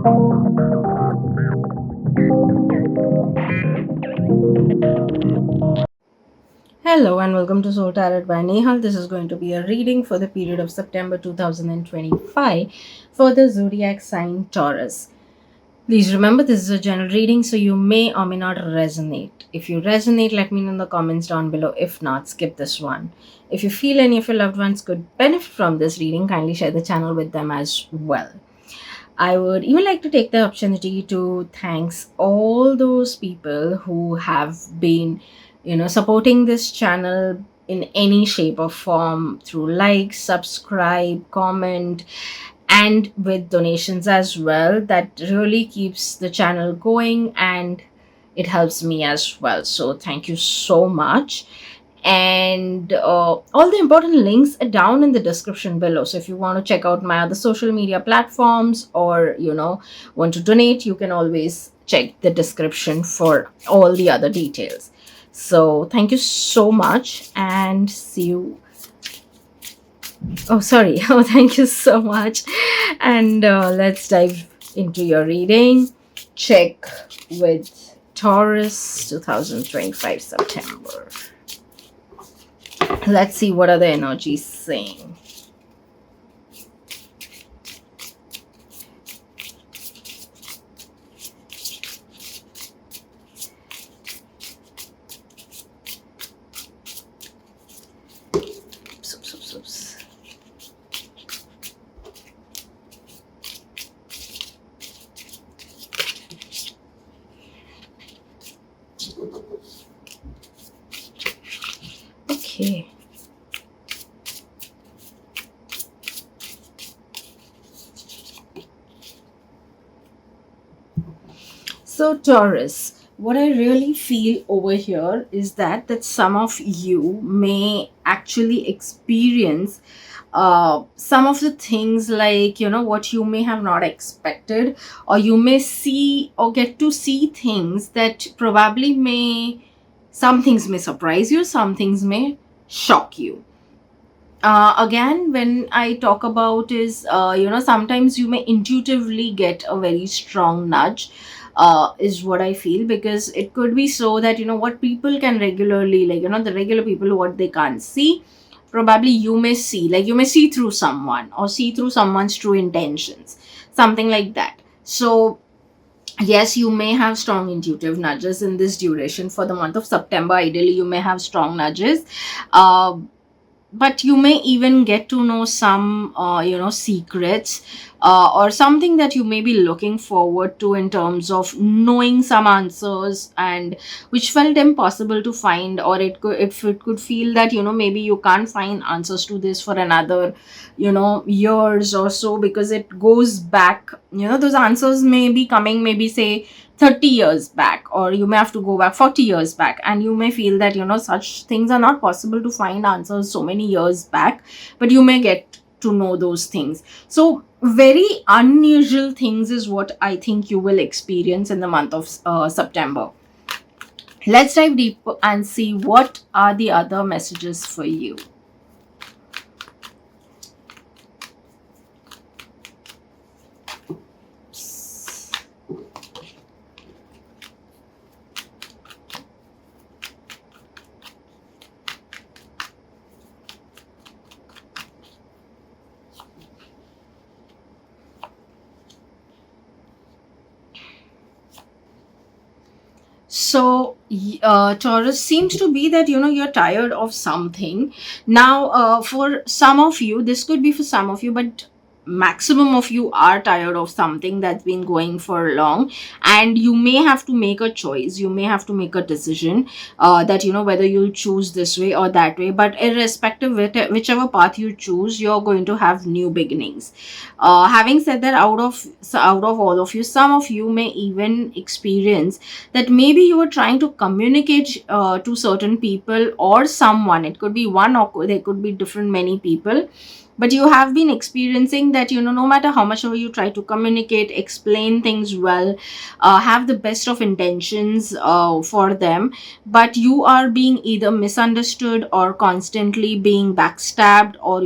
Hello and welcome to Soul Tarot by Nehal. This is going to be a reading for the period of September 2025 for the zodiac sign Taurus. Please remember this is a general reading, so you may or may not resonate. If you resonate, let me know in the comments down below. If not, skip this one. If you feel any of your loved ones could benefit from this reading, kindly share the channel with them as well. I would even like to take the opportunity to thanks all those people who have been, supporting this channel in any shape or form through likes, subscribe, comment, and with donations as well. That really keeps the channel going and it helps me as well. So thank you so much. And all the important links are down in the description below, so if you want to check out my other social media platforms or want to donate, you can always check the description for all the other details. So thank you so much and see you. Oh, sorry. Oh, thank you so much. And let's dive into your reading. Check with Taurus 2025 September. Let's see what are the energies saying. Oops, oops, oops, oops. Okay. So Taurus, what I really feel over here is that some of you may actually experience some of the things, like what you may have not expected, or you may see or get to see things that probably may, some things may surprise you, some things may shock you. Again, when I talk about is, sometimes you may intuitively get a very strong nudge, is what I feel, because it could be so that what people can regularly, like the regular people, what they can't see, probably you may see, like you may see through someone or see through someone's true intentions, something like that. So yes, you may have strong intuitive nudges in this duration for the month of September. Ideally, you may have strong nudges. uh, but you may even get to know some secrets, or something that you may be looking forward to in terms of knowing some answers, and which felt impossible to find, or it could, if it could feel that maybe you can't find answers to this for another years or so, because it goes back, those answers may be coming, maybe say 30 years back, or you may have to go back 40 years back, and you may feel that such things are not possible to find answers so many years back, but you may get to know those things. So very unusual things is what I think you will experience in the month of September. Let's dive deeper and see what are the other messages for you. So Taurus, seems to be that you're tired of something now. For some of you, this could be for some of you, but maximum of you are tired of something that's been going for long, and you may have to make a choice, you may have to make a decision, that whether you'll choose this way or that way. But irrespective of whichever path you choose, you're going to have new beginnings. Having said that, out of all of you, some of you may even experience that maybe you were trying to communicate to certain people or someone. It could be one, or there could be different many people, but you have been experiencing that no matter how much ever you try to communicate, explain things well, have the best of intentions for them, but you are being either misunderstood or constantly being backstabbed, or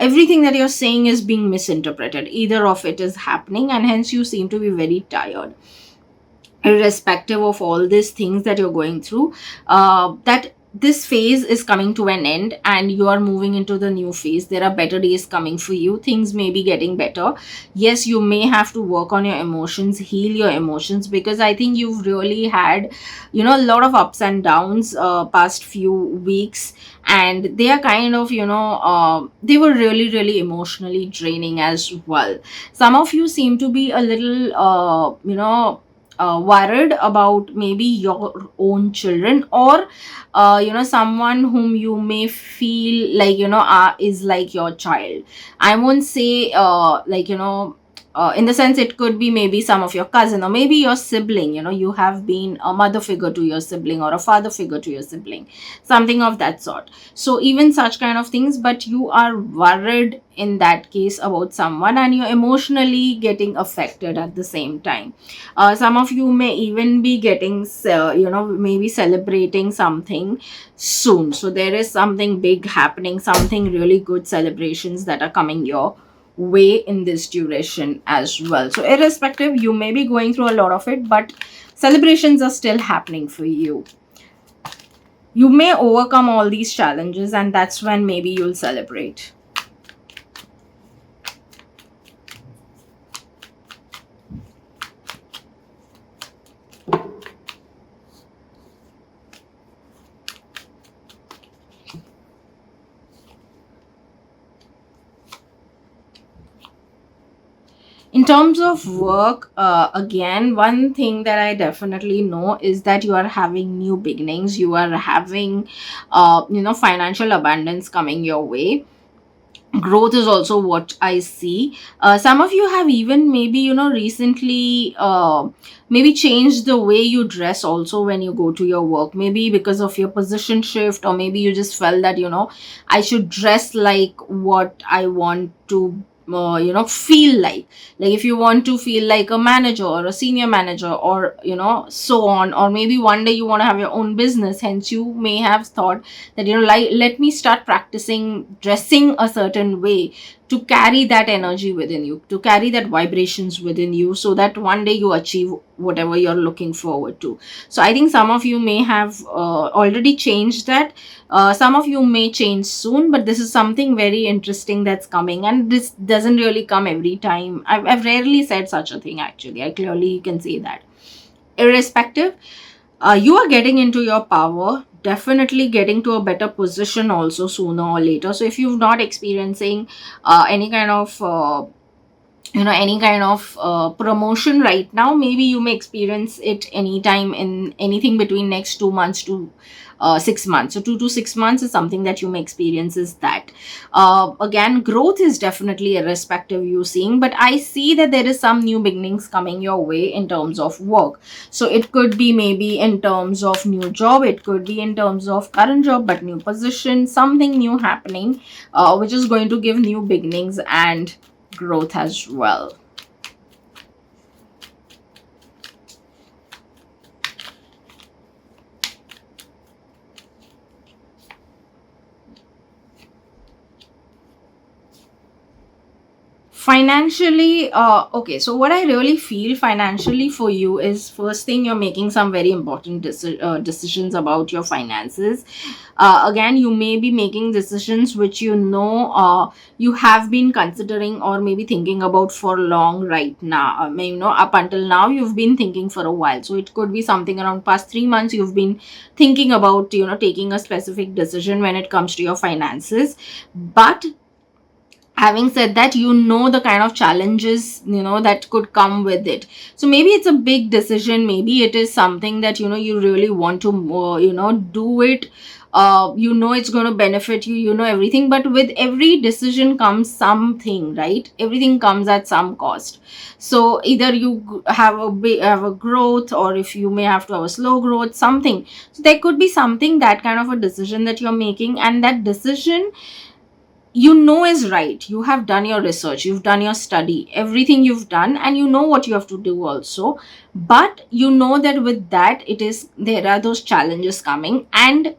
everything that you're saying is being misinterpreted. Either of it is happening, and hence you seem to be very tired, irrespective of all these things that you're going through. That this phase is coming to an end and you are moving into the new phase. There are better days coming for you. Things may be getting better. Yes, you may have to work on your emotions, heal your emotions, because I think you've really had, a lot of ups and downs past few weeks, and they are kind of, they were really really emotionally draining as well. Some of you seem to be a little worried about maybe your own children, or someone whom you may feel like, is like your child. I won't say in the sense, it could be maybe some of your cousin or maybe your sibling. You have been a mother figure to your sibling or a father figure to your sibling, something of that sort. So even such kind of things, but you are worried in that case about someone, and you're emotionally getting affected at the same time. Some of you may even be getting maybe celebrating something soon. So there is something big happening, something really good celebrations that are coming your way in this duration as well. So irrespective, you may be going through a lot of it, but celebrations are still happening for you. You may overcome all these challenges, and that's when maybe you'll celebrate. In terms of work, again, one thing that I definitely know is that you are having new beginnings. You are having, financial abundance coming your way. Growth is also what I see. Some of you have even maybe, recently maybe changed the way you dress also when you go to your work, maybe because of your position shift, or maybe you just felt that, I should dress like what I want to feel like if you want to feel like a manager or a senior manager, or so on, or maybe one day you want to have your own business, hence you may have thought that, like, let me start practicing dressing a certain way to carry that energy within you, to carry that vibrations within you, so that one day you achieve whatever you're looking forward to. So I think some of you may have already changed that. Some of you may change soon, but this is something very interesting that's coming, and this doesn't really come every time. I've rarely said such a thing, actually. I clearly can say that. Irrespective, you are getting into your power, definitely getting to a better position also sooner or later. So if you're not experiencing any kind of promotion right now, maybe you may experience it anytime in anything between next 2 months to 6 months. So 2 to 6 months is something that you may experience, is that again, growth is definitely irrespective you seeing, but I see that there is some new beginnings coming your way in terms of work. So it could be maybe in terms of new job, it could be in terms of current job but new position, something new happening, which is going to give new beginnings and growth as well. Financially, okay, so what I really feel financially for you is, first thing, you're making some very important decisions about your finances. Again, you may be making decisions which, you have been considering or maybe thinking about for long right now. I mean, up until now you've been thinking for a while. So it could be something around past 3 months you've been thinking about, taking a specific decision when it comes to your finances. But having said that, the kind of challenges that could come with it. So maybe it's a big decision, maybe it is something that you really want to do it. It's going to benefit you, everything, but with every decision comes something, right? Everything comes at some cost. So either you have a growth, or if you may have to have a slow growth, something. So there could be something, that kind of a decision that you're making, and that decision is right. You have done your research, you've done your study, everything you've done, and you know what you have to do also. But that with that, there are those challenges coming, and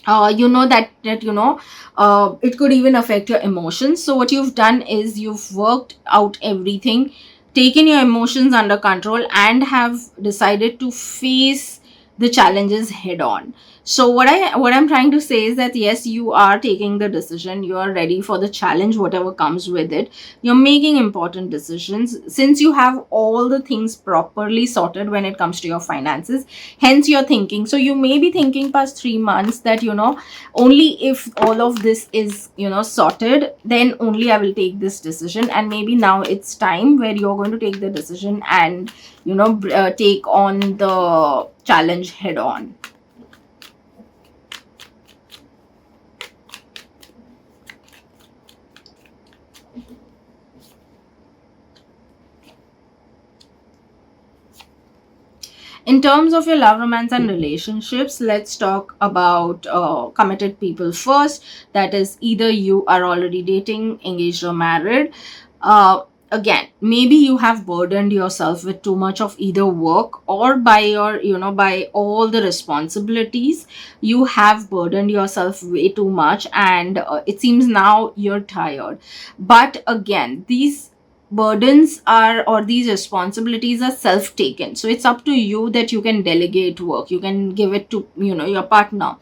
you know that it could even affect your emotions. So what you've done is you've worked out everything, taken your emotions under control, and have decided to face the challenges head on. So what I'm trying to say is that yes, you are taking the decision, you are ready for the challenge, whatever comes with it. You're making important decisions since you have all the things properly sorted when it comes to your finances. Hence you're thinking, so you may be thinking past 3 months that only if all of this is sorted, then only I will take this decision. And maybe now it's time where you're going to take the decision and take on the challenge head on. In terms of your love, romance, and relationships, let's talk about committed people first. That is, either you are already dating, engaged, or married. Again, maybe you have burdened yourself with too much of either work, or by by all the responsibilities. You have burdened yourself way too much, and it seems now you're tired. But again, these burdens are, or these responsibilities are self taken, so it's up to you that you can delegate work, you can give it to your partner.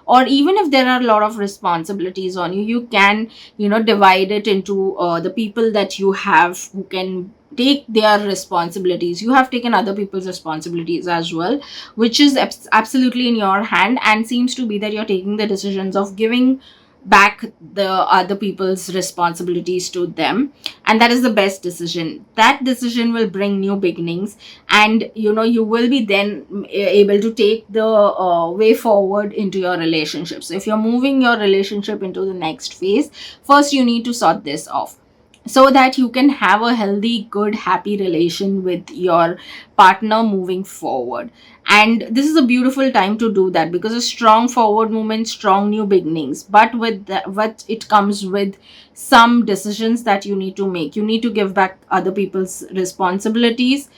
Or even if there are a lot of responsibilities on you, you can divide it into the people that you have who can take their responsibilities. You have taken other people's responsibilities as well, which is absolutely in your hand, and seems to be that you're taking the decisions of giving back the other people's responsibilities to them. And that is the best decision. That decision will bring new beginnings, and you will be then able to take the way forward into your relationship. So if you're moving your relationship into the next phase, first you need to sort this off, so that you can have a healthy, good, happy relation with your partner moving forward. And this is a beautiful time to do that, because a strong forward movement, strong new beginnings, but with what it comes with some decisions that you need to make. You need to give back other people's responsibilities,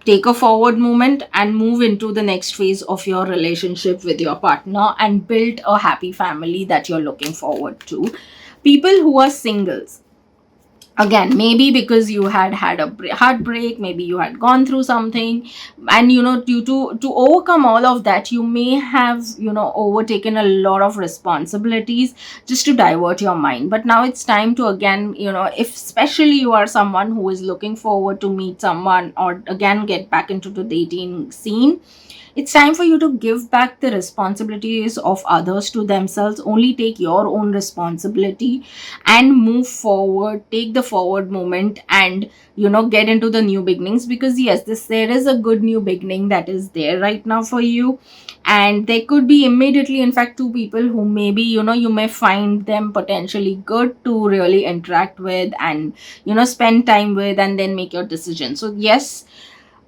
take a forward movement, and move into the next phase of your relationship with your partner, and build a happy family that you're looking forward to. People who are singles, again, maybe because you had a heartbreak, maybe you had gone through something, and due to overcome all of that, you may have overtaken a lot of responsibilities just to divert your mind. But now it's time to, again, if especially you are someone who is looking forward to meet someone, or again get back into the dating scene, it's time for you to give back the responsibilities of others to themselves. Only take your own responsibility and move forward. Take the forward moment, and get into the new beginnings, because yes, there is a good new beginning that is there right now for you. And there could be immediately, in fact, two people who maybe you may find them potentially good to really interact with, and spend time with, and then make your decision. So yes,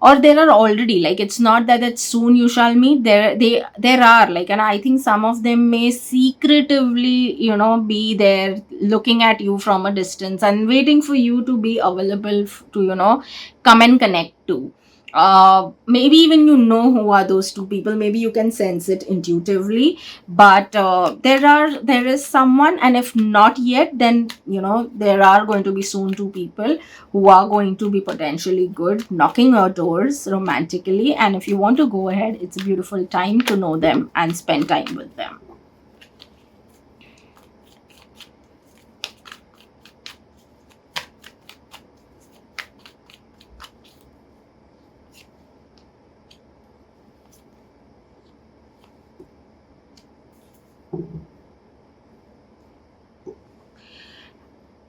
or there are already, like, it's not that it's soon you shall meet, there are, like, and I think some of them may secretively be there, looking at you from a distance and waiting for you to be available to come and connect to. Maybe even who are those two people, maybe you can sense it intuitively. But there is someone, and if not yet, then there are going to be soon two people who are going to be potentially good, knocking your doors romantically. And if you want to go ahead, it's a beautiful time to know them and spend time with them.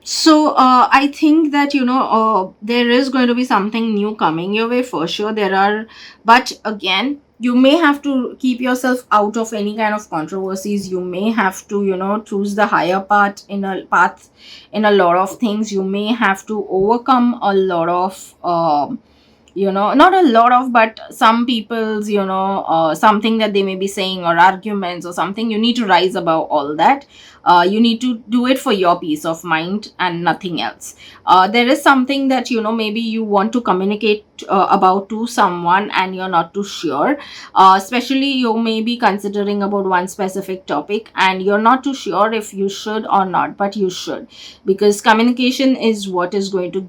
So I think that there is going to be something new coming your way for sure. There are, but again, you may have to keep yourself out of any kind of controversies. You may have to choose the higher path in a lot of things. You may have to overcome a lot of not a lot of, but some people's, something that they may be saying, or arguments or something, you need to rise above all that. You need to do it for your peace of mind and nothing else. There is something that, maybe you want to communicate about to someone, and you're not too sure. Especially you may be considering about one specific topic, and you're not too sure if you should or not, but you should, because communication is what is going to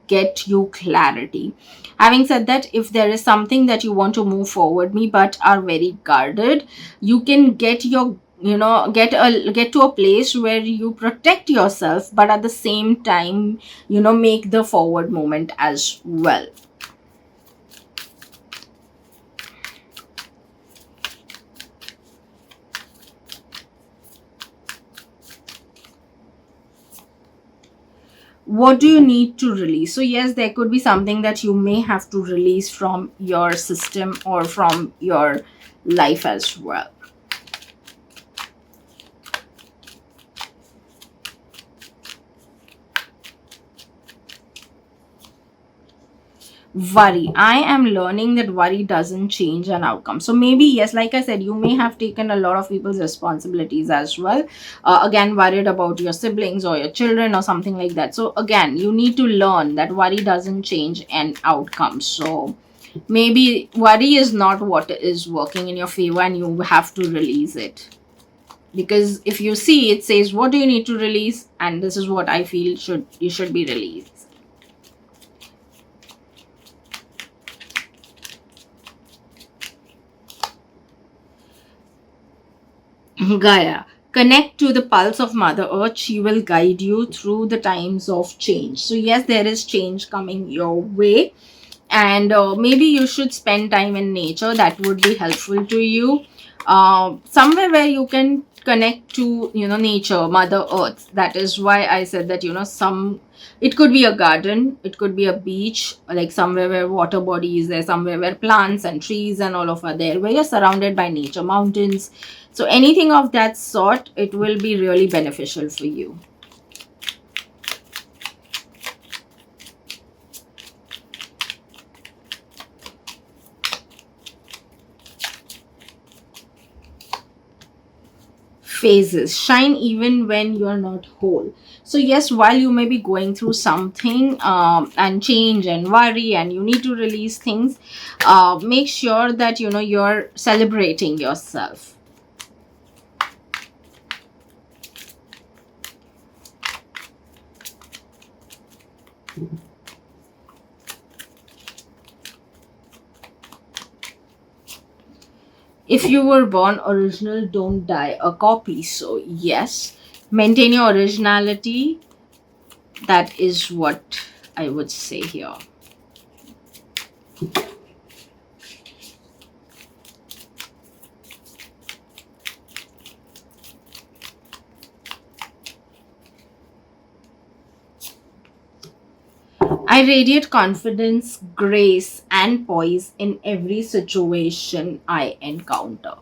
get you clarity. Having said that, if there is something that you want to move forward me but are very guarded, you can get your, get to a place where you protect yourself, but at the same time, make the forward movement as well. What do you need to release? So yes, there could be something that you may have to release from your system or from your life as well. Worry, I am learning that worry doesn't change an outcome. So maybe yes, like I said, you may have taken a lot of people's responsibilities as well. Again, worried about your siblings or your children or something like that. So again, you need to learn that worry doesn't change an outcome. So maybe worry is not what is working in your favor, and you have to release it. Because if you see, it says what do you need to release, and this is what I feel should be released. Gaia, connect to the pulse of Mother Earth. She will guide you through the times of change. So, yes, there is change coming your way, and maybe you should spend time in nature. That would be helpful to you. Somewhere where you can connect to, nature, Mother Earth. That is why I said that, it could be a garden, it could be a beach, like somewhere where water body is there, somewhere where plants and trees and all of are there, where you're surrounded by nature, mountains. So anything of that sort, it will be really beneficial for you. Phases shine even when you're not whole. So yes, while you may be going through something, and change and worry, and you need to release things, make sure that you're celebrating yourself. If you were born original, don't die a copy. So yes, maintain your originality. That is what I would say here. I radiate confidence, grace, and poise in every situation I encounter.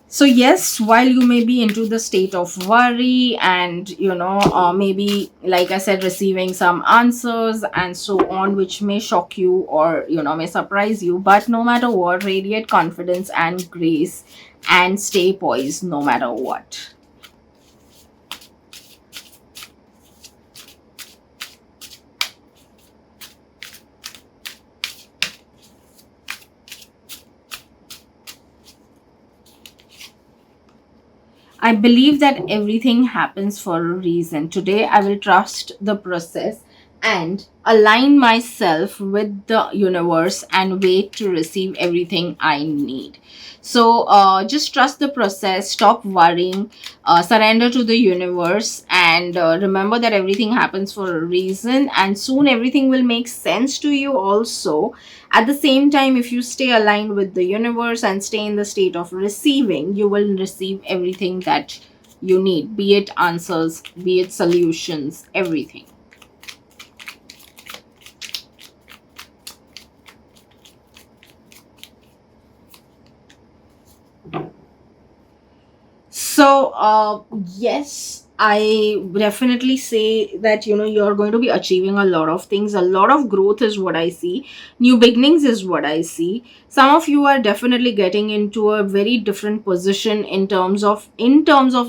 So yes, while you may be into the state of worry, and maybe like I said, receiving some answers and so on, which may shock you or may surprise you, but no matter what, radiate confidence and grace, and stay poised no matter what. I believe that everything happens for a reason. Today, I will trust the process and align myself with the universe and wait to receive everything I need. So, just trust the process, stop worrying, surrender to the universe, and remember that everything happens for a reason, and soon everything will make sense to you also. At the same time, if you stay aligned with the universe and stay in the state of receiving, you will receive everything that you need, be it answers, be it solutions, everything. So, yes, I definitely say that you're going to be achieving a lot of things. A lot of growth is what I see. New beginnings is what I see. Some of you are definitely getting into a very different position in terms of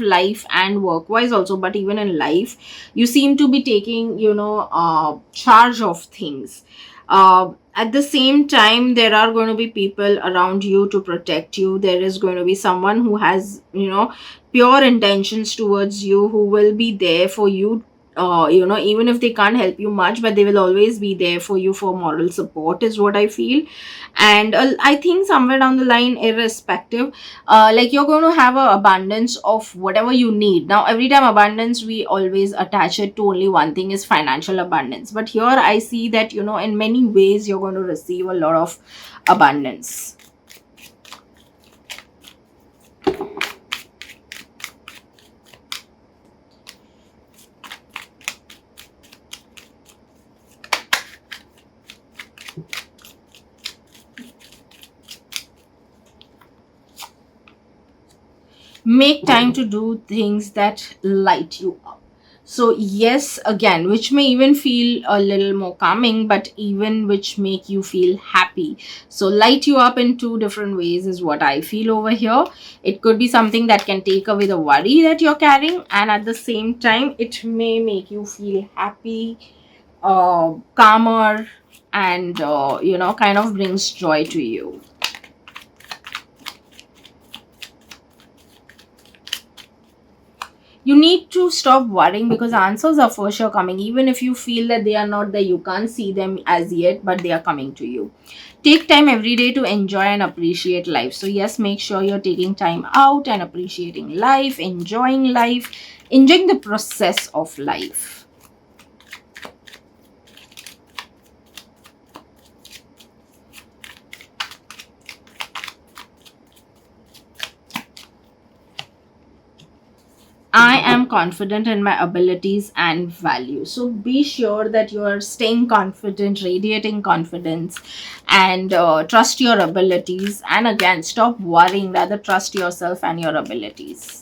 life and work wise also. But even in life, you seem to be taking charge of things. At the same time, there are going to be people around you to protect you. There is going to be someone who has pure intentions towards you, who will be there for you, even if they can't help you much, but they will always be there for you for moral support is what I feel. And I think somewhere down the line, irrespective, like you're going to have a abundance of whatever you need. Now every time abundance, we always attach it to only one thing, is financial abundance, but here I see that in many ways you're going to receive a lot of abundance. Make time to do things that light you up. So yes, again, which may even feel a little more calming, but even which make you feel happy. So light you up in two different ways is what I feel over here. It could be something that can take away the worry that you're carrying, and at the same time it may make you feel happy, calmer, and kind of brings joy to you. You need to stop worrying, because answers are for sure coming. Even if you feel that they are not there, you can't see them as yet, but they are coming to you. Take time every day to enjoy and appreciate life. So yes, make sure you're taking time out and appreciating life, enjoying the process of life. I am confident in my abilities and value. So be sure that you are staying confident, radiating confidence, and trust your abilities. And again, stop worrying, rather trust yourself and your abilities.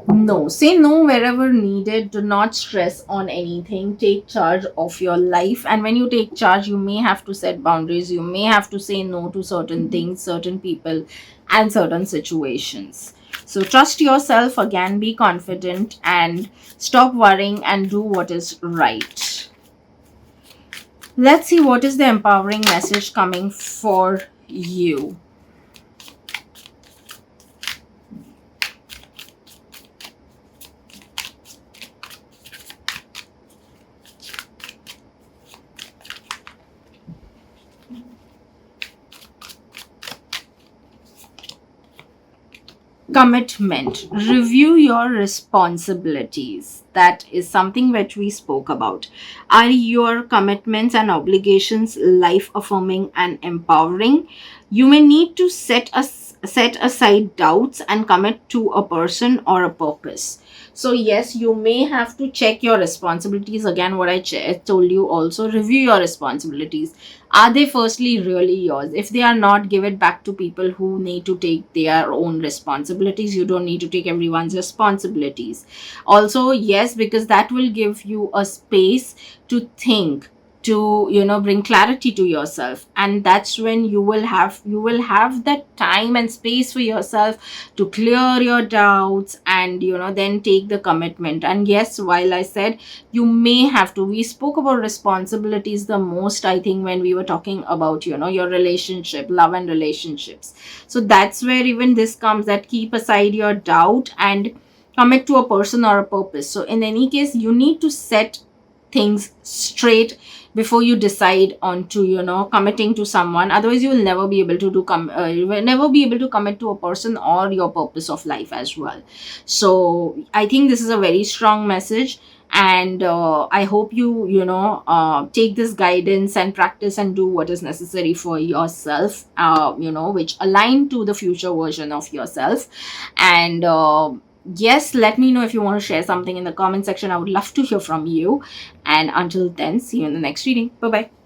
No, say no wherever needed. Do not stress on anything. Take charge of your life. And when you take charge, you may have to set boundaries. You may have to say no to certain things, certain people, and certain situations. So trust yourself again, be confident, and stop worrying and do what is right. Let's see what is the empowering message coming for you. Commitment. Review your responsibilities. That is something which we spoke about. Are your commitments and obligations life affirming and empowering? You may need to set aside doubts and commit to a person or a purpose. So yes, you may have to check your responsibilities again. What I told you, also review your responsibilities. Are they firstly really yours? If they are not, give it back to people who need to take their own responsibilities. You don't need to take everyone's responsibilities. Also yes, because that will give you a space to think, to bring clarity to yourself, and that's when you will have that time and space for yourself to clear your doubts, and then take the commitment. And yes, while I said you may have to, we spoke about responsibilities the most, I think, when we were talking about your relationship, love and relationships. So that's where even this comes, that keep aside your doubt and commit to a person or a purpose. So in any case, you need to set things straight before you decide on to committing to someone. Otherwise you will never be able to you will never be able to commit to a person or your purpose of life as well. So I think this is a very strong message, and I hope you take this guidance and practice and do what is necessary for yourself, which align to the future version of yourself. And yes, let me know if you want to share something in the comment section. I would love to hear from you. And until then, see you in the next reading. Bye bye.